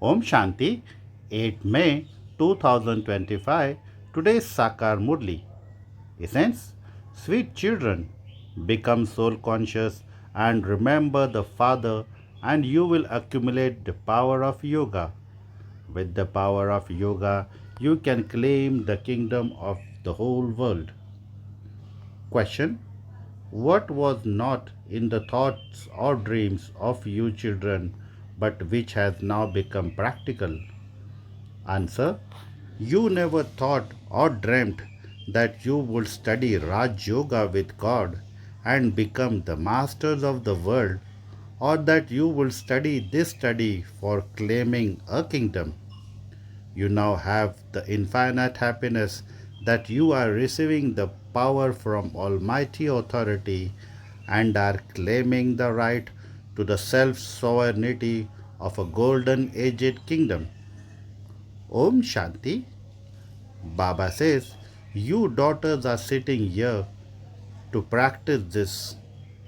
Om Shanti, 8 May 2025. Today's Sakar Murli. Essence: Sweet children, become soul conscious and remember the Father, and you will accumulate the power of yoga. With the power of yoga, you can claim the kingdom of the whole world. Question: What was not in the thoughts or dreams of you children, but which has now become practical? Answer: You never thought or dreamt that you would study Raj Yoga with God and become the masters of the world, or that you will study this study for claiming a kingdom. You now have the infinite happiness that you are receiving the power from Almighty Authority and are claiming the right to the self sovereignty of a golden aged kingdom. Om Shanti. Baba says, You daughters are sitting here to practice this.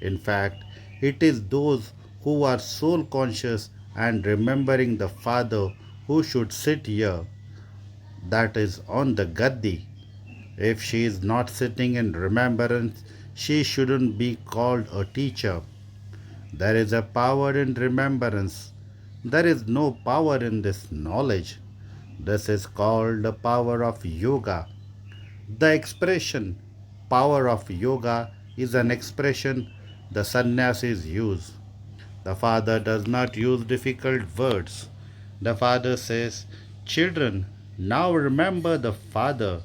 In fact, it is those who are soul conscious and remembering the Father who should sit here, that is, on the Gaddi. If she is not sitting in remembrance, she shouldn't be called a teacher. There is a power in remembrance. There is no power in this knowledge. This is called the power of yoga. The expression power of yoga is an expression the sannyasis use. The father does not use difficult words. The father says, Children, now remember the father,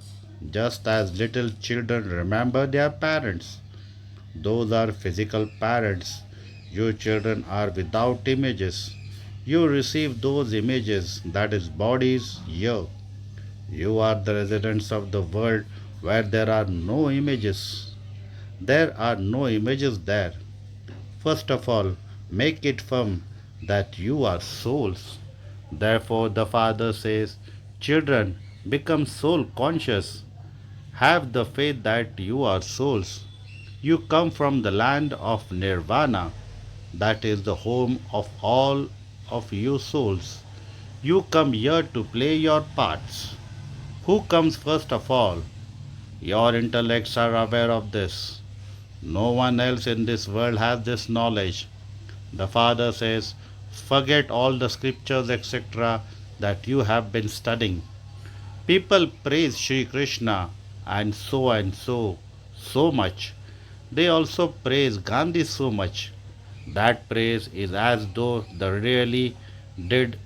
just as little children remember their parents. Those are physical parents. You children are without images. You receive those images, that is, bodies, here. You are the residents of the world where there are no images. There are no images there. First of all, make it firm that you are souls. Therefore, the Father says, Children, become soul conscious. Have the faith that you are souls. You come from the land of Nirvana, that is the home of all of you souls. You come here to play your parts. Who comes first of all? Your intellects are aware of this. No one else in this world has this knowledge. The Father says, Forget all the scriptures, etc., that you have been studying. People praise Sri Krishna and so much. They also praise Gandhi so much. That praise is as though the really did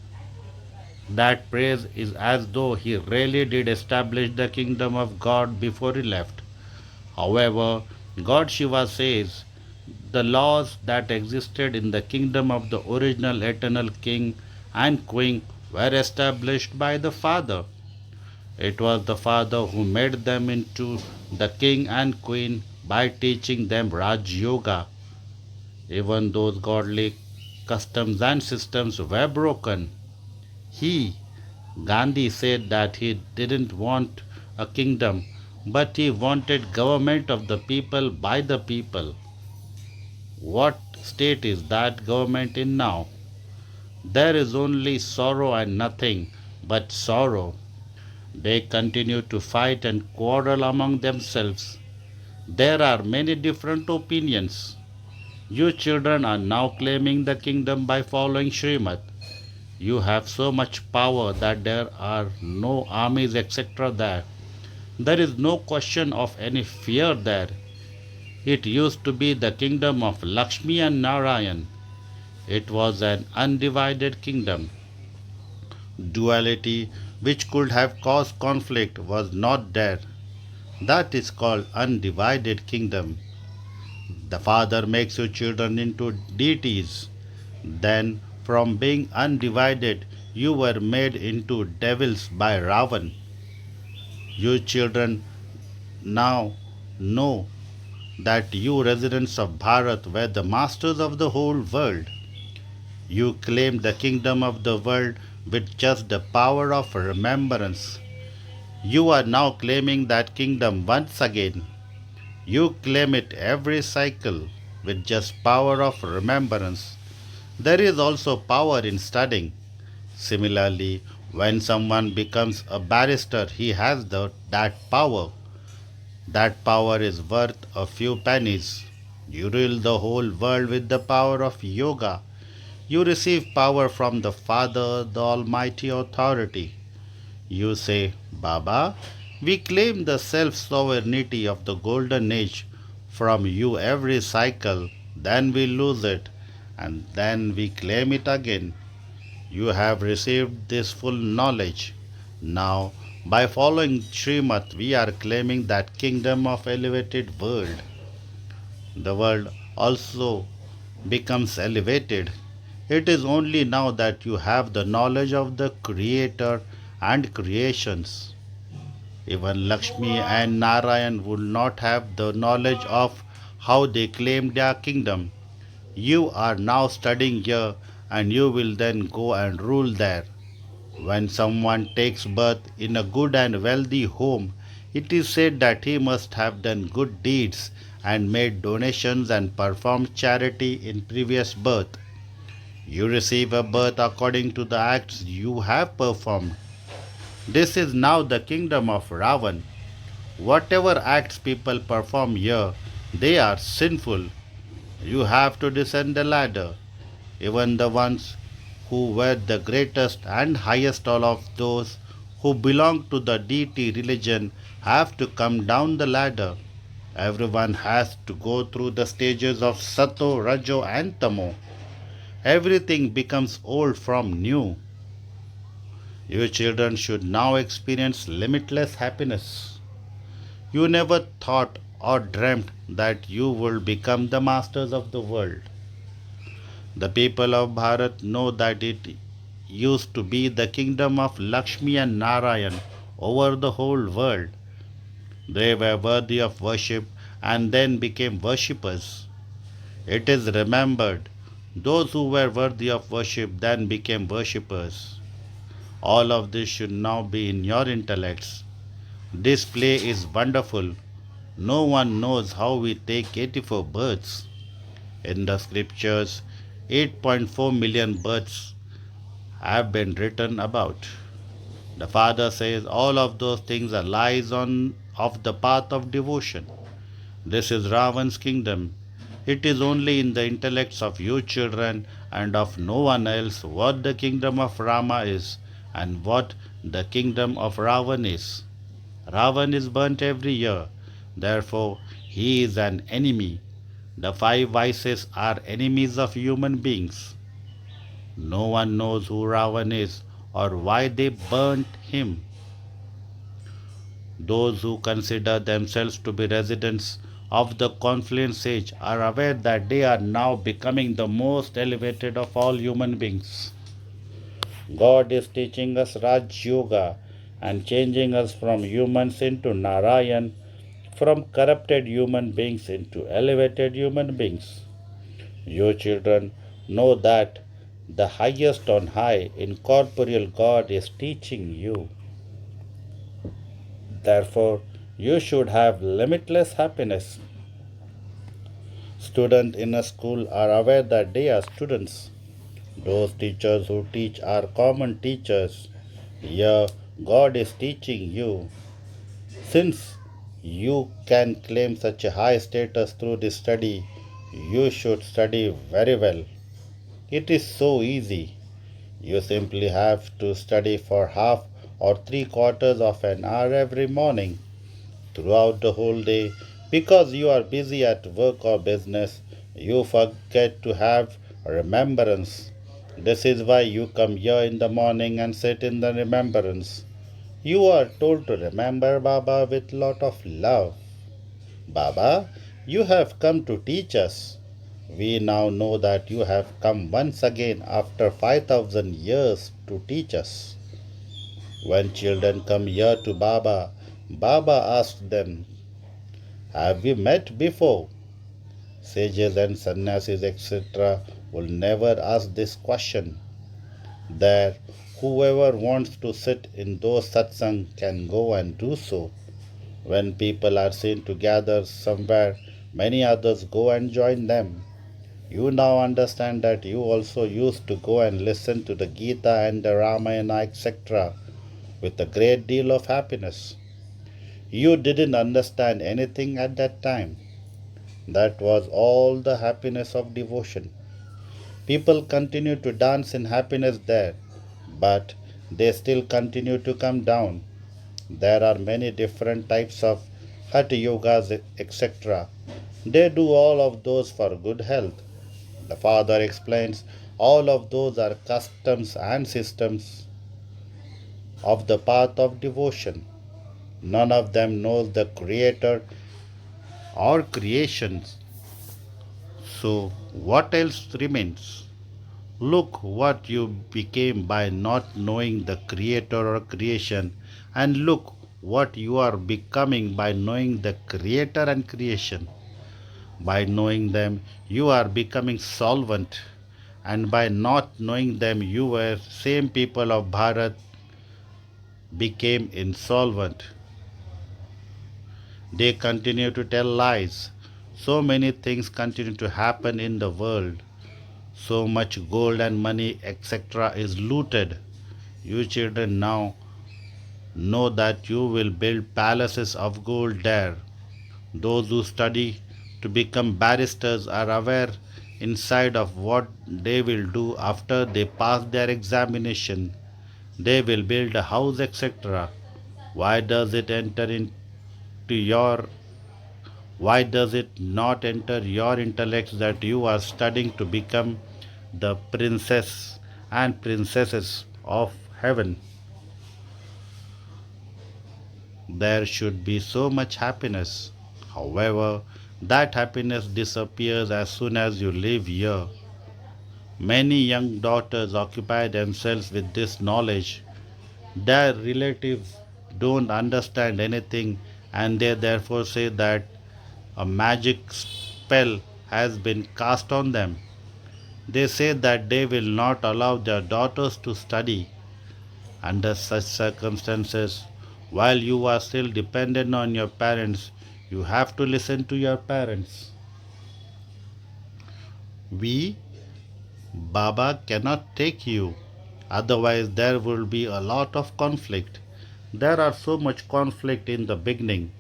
that praise is as though he really did establish the kingdom of God before he left. However, God Shiva says the laws that existed in the kingdom of the original eternal king and queen were established by the Father. It was the Father who made them into the king and queen by teaching them Raj Yoga. Even those godly customs and systems were broken. He, Gandhi, said that he didn't want a kingdom, but he wanted government of the people by the people. What state is that government in now? There is only sorrow and nothing but sorrow. They continue to fight and quarrel among themselves. There are many different opinions. You children are now claiming the kingdom by following Srimad. You have so much power that there are no armies, etc. there. There is no question of any fear there. It used to be the kingdom of Lakshmi and Narayan. It was an undivided kingdom. Duality, which could have caused conflict, was not there. That is called undivided kingdom. The Father makes you children into deities. Then, from being undivided, you were made into devils by Ravan. You children now know that you residents of Bharat were the masters of the whole world. You claimed the kingdom of the world with just the power of remembrance. You are now claiming that kingdom once again. You claim it every cycle with just power of remembrance. There is also power in studying. Similarly, when someone becomes a barrister, he has that power. That power is worth a few pennies. You rule the whole world with the power of yoga. You receive power from the Father, the Almighty Authority. You say, Baba, we claim the self sovereignty of the Golden Age from you every cycle, then we lose it, and then we claim it again. You have received this full knowledge. Now, by following Srimad, we are claiming that kingdom of elevated world. The world also becomes elevated. It is only now that you have the knowledge of the Creator and creations. Even Lakshmi and Narayan would not have the knowledge of how they claimed their kingdom. You are now studying here and you will then go and rule there. When someone takes birth in a good and wealthy home, it is said that he must have done good deeds and made donations and performed charity in previous birth. You receive a birth according to the acts you have performed. This is now the kingdom of Ravan. Whatever acts people perform here, they are sinful. You have to descend the ladder. Even the ones who were the greatest and highest all of those who belong to the deity religion have to come down the ladder. Everyone has to go through the stages of Sato, Rajo, and Tamo. Everything becomes old from new. Your children should now experience limitless happiness. You never thought or dreamt that you would become the masters of the world. The people of Bharat know that it used to be the kingdom of Lakshmi and Narayan over the whole world. They were worthy of worship and then became worshippers. It is remembered, those who were worthy of worship then became worshippers. All of this should now be in your intellects. This play is wonderful. No one knows how we take 84 births. In the scriptures, 8.4 million births have been written about. The Father says all of those things are lies on of the path of devotion. This is Ravan's kingdom. It is only in the intellects of you children and of no one else what the kingdom of Rama is and what the kingdom of Ravan is. Ravan is burnt every year. Therefore, he is an enemy. The five vices are enemies of human beings. No one knows who Ravan is or why they burnt him. Those who consider themselves to be residents of the confluence age are aware that they are now becoming the most elevated of all human beings. God is teaching us Raj Yoga and changing us from humans into Narayan, from corrupted human beings into elevated human beings. You children know that the highest on high, incorporeal God is teaching you. Therefore, you should have limitless happiness. Students in a school are aware that they are students. Those teachers who teach are common teachers. Here, God is teaching you. Since you can claim such a high status through this study, you should study very well. It is so easy. You simply have to study for half or three quarters of an hour every morning throughout the whole day. Because you are busy at work or business, you forget to have remembrance. This is why you come here in the morning and sit in the remembrance. You are told to remember Baba with lot of love. Baba, you have come to teach us. We now know that you have come once again after 5,000 years to teach us. When children come here to Baba, Baba asks them, have we met before? Sages and sannyasis, etc., will never ask this question. There, whoever wants to sit in those satsang can go and do so. When people are seen to gather somewhere, many others go and join them. You now understand that you also used to go and listen to the Gita and the Ramayana, etc., with a great deal of happiness. You didn't understand anything at that time. That was all the happiness of devotion. People continue to dance in happiness there, but they still continue to come down. There are many different types of hatha yogas, etc. They do all of those for good health. The Father explains all of those are customs and systems of the path of devotion. None of them knows the Creator or creations. So, what else remains? Look what you became by not knowing the Creator or creation, and look what you are becoming by knowing the Creator and creation. By knowing them, you are becoming solvent, and by not knowing them, you were same people of Bharat became insolvent. They continue to tell lies. So many things continue to happen in the world. So much gold and money, etc., is looted. You children now know that you will build palaces of gold there. Those who study to become barristers are aware inside of what they will do after they pass their examination. They will build a house, etc. Why does it enter into your why does it not enter your intellect that you are studying to become the princess and princesses of heaven? There should be so much happiness. However, that happiness disappears as soon as you leave here. Many young daughters occupy themselves with this knowledge. Their relatives don't understand anything and they therefore say that a magic spell has been cast on them. They say that they will not allow their daughters to study. Under such circumstances, while you are still dependent on your parents, you have to listen to your parents. We, Baba, cannot take you. Otherwise, there will be a lot of conflict. There are so much conflict in the beginning.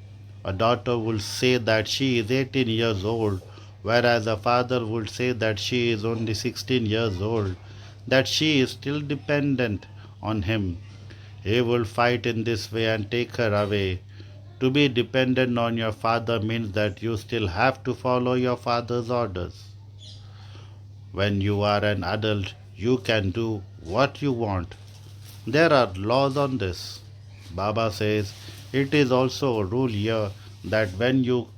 A daughter will say that she is 18 years old, whereas a father would say that she is only 16 years old, that she is still dependent on him. He will fight in this way and take her away. To be dependent on your father means that you still have to follow your father's orders. When you are an adult, you can do what you want. There are laws on this. Baba says it is also a rule here that when you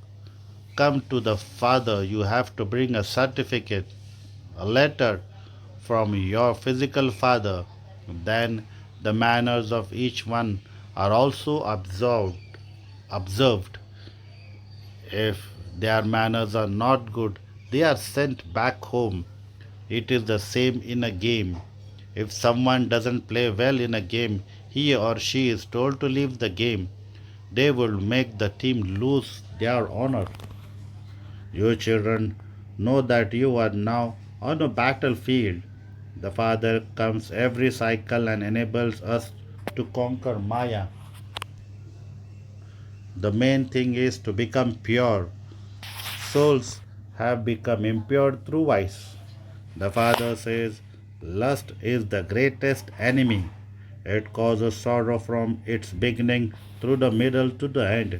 come to the father, you have to bring a certificate, a letter from your physical father. Then the manners of each one are also observed. If their manners are not good, they are sent back home. It is the same in a game. If someone doesn't play well in a game, he or she is told to leave the game. They will make the team lose their honor. You children know that you are now on a battlefield. The Father comes every cycle and enables us to conquer Maya. The main thing is to become pure. Souls have become impure through vice. The Father says, lust is the greatest enemy. It causes sorrow from its beginning through the middle to the end.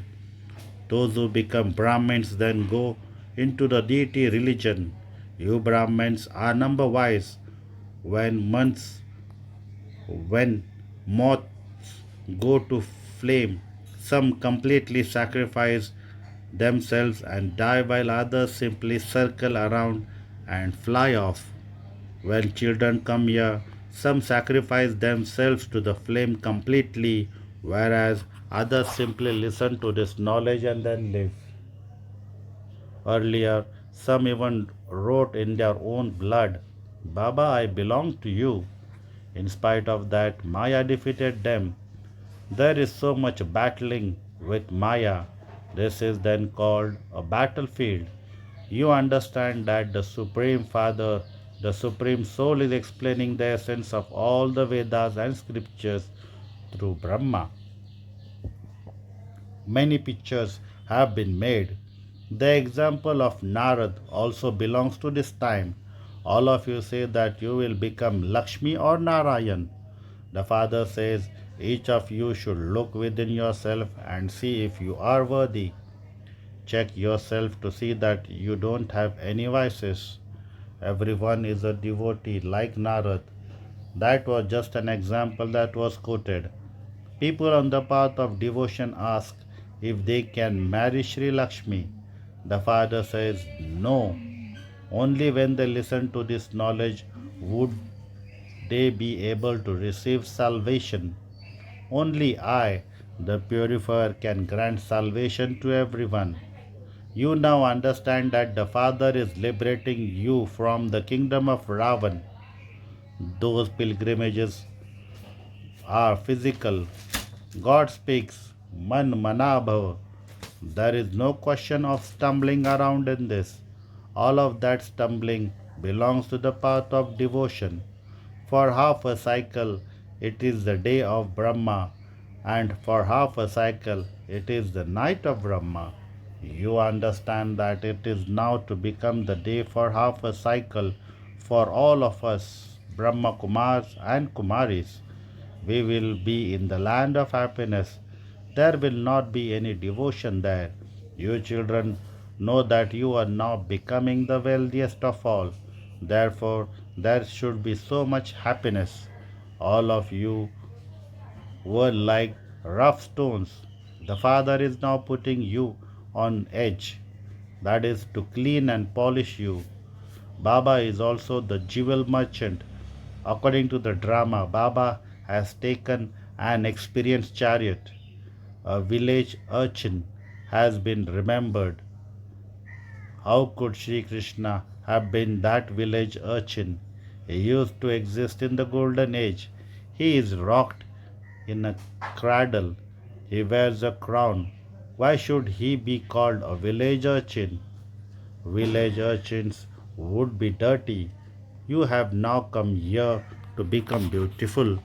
Those who become Brahmins then go into the deity religion. You Brahmins are number wise. When months, when moths go to flame, some completely sacrifice themselves and die while others simply circle around and fly off. When children come here, some sacrifice themselves to the flame completely, whereas others simply listen to this knowledge and then live. Earlier, some even wrote in their own blood, Baba, I belong to you. In spite of that, Maya defeated them. There is so much battling with Maya. This is then called a battlefield. You understand that the Supreme Father, the Supreme Soul, is explaining the essence of all the Vedas and scriptures through Brahma. Many pictures have been made. The example of Narad also belongs to this time. All of you say that you will become Lakshmi or Narayan. The father says each of you should look within yourself and see if you are worthy. Check yourself to see that you don't have any vices. Everyone is a devotee like Narad. That was just an example that was quoted. People on the path of devotion ask if they can marry Sri Lakshmi. The father says no. Only when they listen to this knowledge would they be able to receive salvation. Only I, the purifier, can grant salvation to everyone. You now understand that the Father is liberating you from the kingdom of Ravan. Those pilgrimages are physical. God speaks, Man Manabhava. There is no question of stumbling around in this. All of that stumbling belongs to the path of devotion. For half a cycle, it is the day of Brahma, and for half a cycle, it is the night of Brahma. You understand that it is now to become the day for half a cycle for all of us, Brahma Kumars and Kumaris. We will be in the land of happiness. There will not be any devotion there. You children know that you are now becoming the wealthiest of all. Therefore, there should be so much happiness. All of you were like rough stones. The Father is now putting you on edge. That is to clean and polish you. Baba is also the jewel merchant. According to the drama, Baba has taken an experienced chariot. A village urchin has been remembered. How could Sri Krishna have been that village urchin? He used to exist in the golden age. He is rocked in a cradle. He wears a crown. Why should he be called a village urchin? Village urchins would be dirty. You have now come here to become beautiful.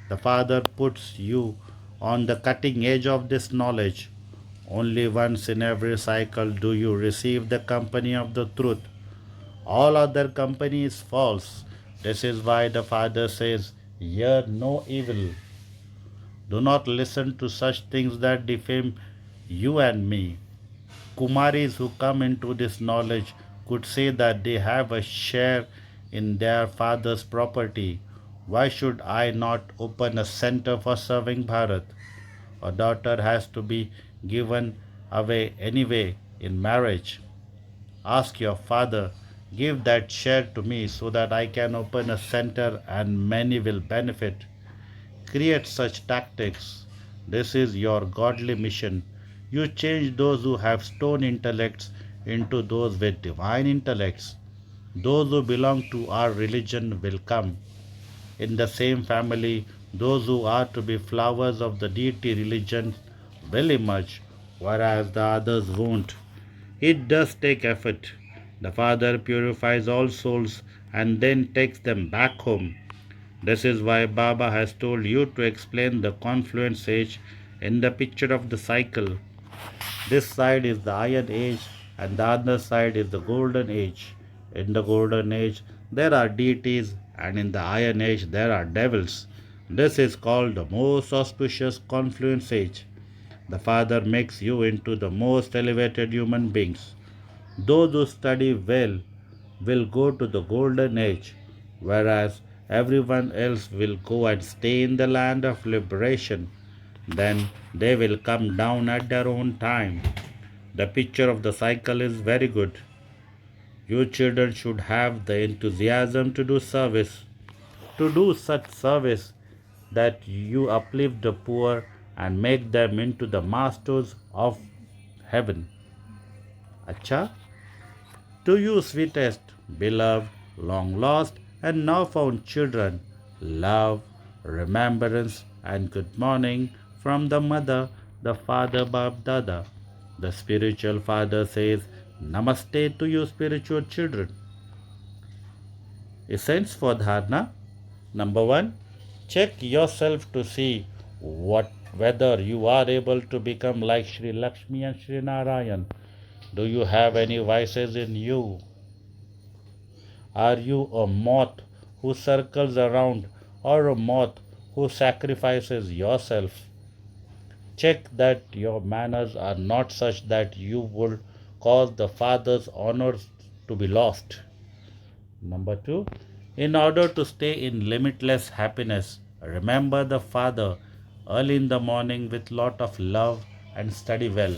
The Father puts you on the cutting edge of this knowledge. Only once in every cycle do you receive the company of the truth. All other company is false. This is why the Father says, Hear no evil. Do not listen to such things that defame you and me. Kumaris who come into this knowledge could say that they have a share in their father's property. Why should I not open a center for serving Bharat? A daughter has to be given away anyway in marriage. Ask your father, give that share to me so that I can open a center and many will benefit. Create such tactics. This is your godly mission. You change those who have stone intellects into those with divine intellects. Those who belong to our religion will come. In the same family, those who are to be flowers of the deity religion will emerge, whereas the others won't. It does take effort. The Father purifies all souls and then takes them back home. This is why Baba has told you to explain the confluence age in the picture of the cycle. This side is the Iron Age and the other side is the Golden Age. In the Golden Age, there are deities, and in the Iron Age, there are devils. This is called the most auspicious confluence age. The Father makes you into the most elevated human beings. Those who study well will go to the Golden Age, whereas everyone else will go and stay in the land of liberation. Then they will come down at their own time. The picture of the cycle is very good. You children should have the enthusiasm to do service, to do such service that you uplift the poor and make them into the masters of heaven. Acha? To you, sweetest, beloved, long lost, and now found children, love, remembrance, and good morning from the mother, the father, Bab Dada. The spiritual father says, Namaste to you, spiritual children. Essence for dharana. Number one, check yourself to see whether you are able to become like Sri Lakshmi and Sri Narayan. Do you have any vices in you? Are you a moth who circles around or a moth who sacrifices yourself? Check that your manners are not such that you would cause the Father's honors to be lost. Number two, in order to stay in limitless happiness, remember the Father early in the morning with lot of love and study well.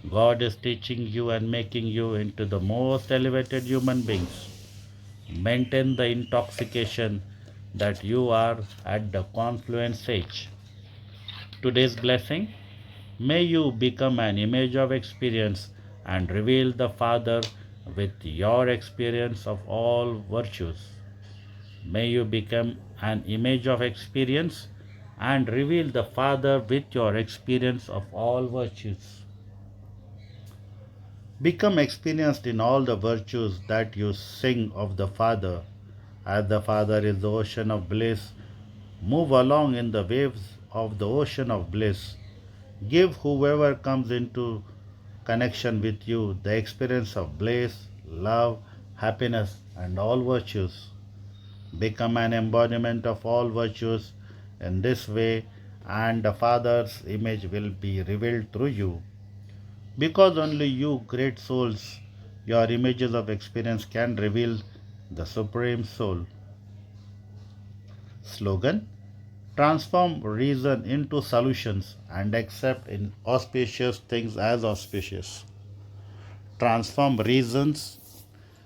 God is teaching you and making you into the most elevated human beings. Maintain the intoxication that you are at the confluence stage. Today's blessing, may you become an image of experience and reveal the Father with your experience of all virtues. May you become an image of experience and reveal the Father with your experience of all virtues. Become experienced in all the virtues that you sing of the Father. As the Father is the ocean of bliss, move along in the waves of the ocean of bliss. Give whoever comes into connection with you the experience of bliss, love, happiness, and all virtues. Become an embodiment of all virtues in this way, and the Father's image will be revealed through you. Because only you, great souls, your images of experience can reveal the Supreme Soul. Slogan: transform reason into solutions and accept inauspicious things as auspicious. Transform reasons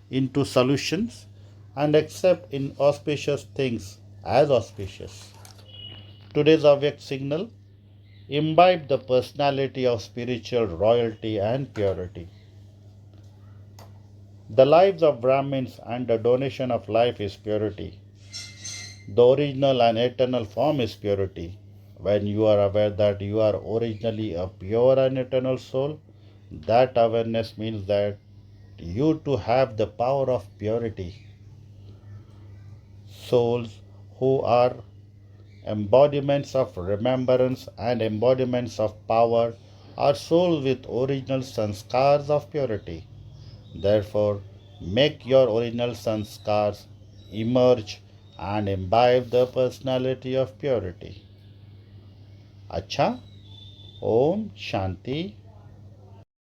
into solutions and accept inauspicious things as auspicious. Today's object signal: imbibe the personality of spiritual royalty and purity. The lives of Brahmins and the donation of life is purity. The original and eternal form is purity. When you are aware that you are originally a pure and eternal soul, that awareness means that you too have the power of purity. Souls who are embodiments of remembrance and embodiments of power are souls with original sanskars of purity. Therefore, make your original sanskars emerge and imbibe the personality of purity. Acha, Om Shanti.